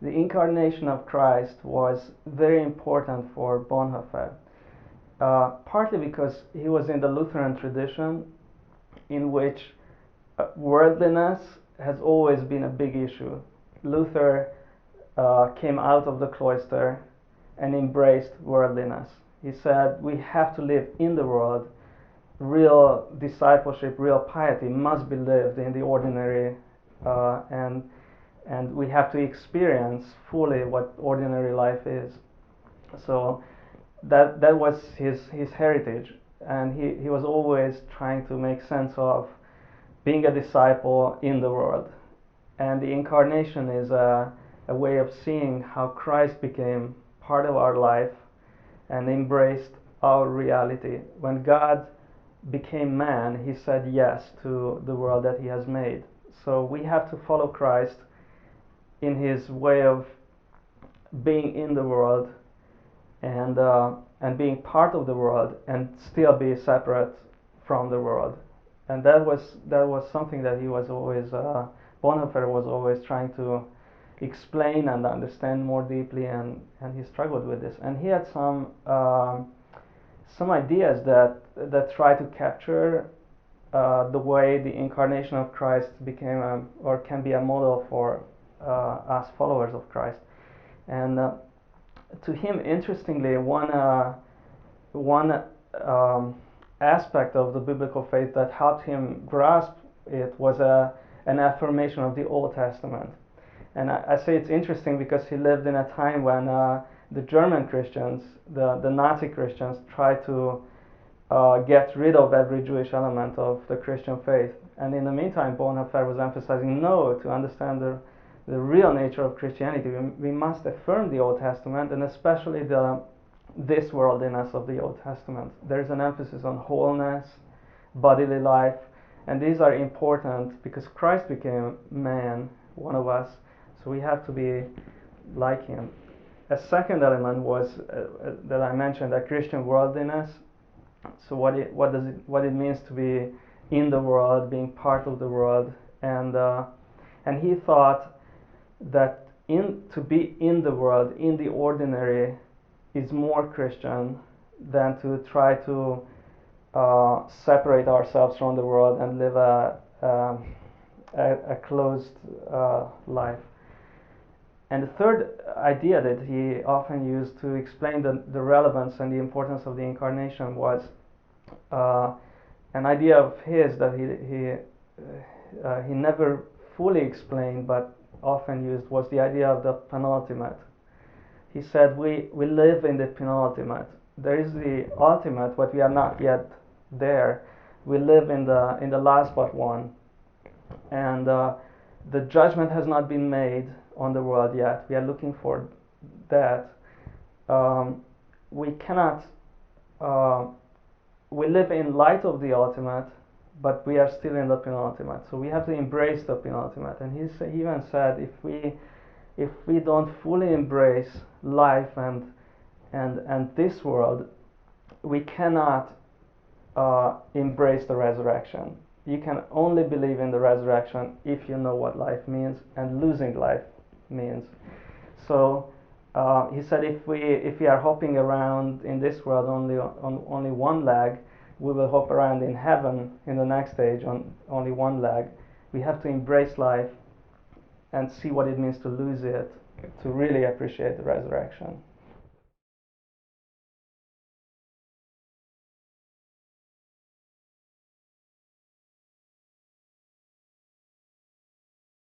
The incarnation of Christ was very important for Bonhoeffer, partly because he was in the Lutheran tradition, in which worldliness has always been a big issue. Luther came out of the cloister and embraced worldliness. He said we have to live in the world. Real discipleship, real piety must be lived in the ordinary, and we have to experience fully what ordinary life is. So that was his heritage, and he was always trying to make sense of being a disciple in the world. And the incarnation is a way of seeing how Christ became part of our life and embraced our reality. When God became man, he said yes to the world that he has made. So we have to follow Christ in his way of being in the world and being part of the world and still be separate from the world. And that was something that he was always Bonhoeffer was always trying to explain and understand more deeply, and he struggled with this. And he had some ideas that try to capture the way the incarnation of Christ became or can be a model for us followers of Christ. And to him, interestingly, one aspect of the biblical faith that helped him grasp it was an affirmation of the Old Testament. And I say it's interesting because he lived in a time when the German Christians, the Nazi Christians, tried to get rid of every Jewish element of the Christian faith. And in the meantime, Bonhoeffer was emphasizing, no, to understand the real nature of Christianity, we must affirm the Old Testament, and especially this worldliness of the Old Testament. There's an emphasis on wholeness, bodily life, and these are important because Christ became man, one of us, so we have to be like him. A second element was that I mentioned, a Christian worldliness. So what it means to be in the world, being part of the world, and he thought that to be in the world, in the ordinary, is more Christian than to try to separate ourselves from the world and live a closed life. And the third idea that he often used to explain the relevance and the importance of the incarnation was an idea of his that he never fully explained but often used, was the idea of the penultimate. He said we live in the penultimate. There is the ultimate, but we are not yet there. We live in the last but one, and the judgment has not been made on the world yet. We are looking for that. We cannot. We live in light of the ultimate, but we are still in the penultimate. So we have to embrace the penultimate. And he even said, if we don't fully embrace life and this world, we cannot embrace the resurrection. You can only believe in the resurrection if you know what life means and losing life means. So he said, if we are hopping around in this world on only one leg, we will hop around in heaven in the next stage on only one leg. We have to embrace life and see what it means to lose it, to really appreciate the resurrection.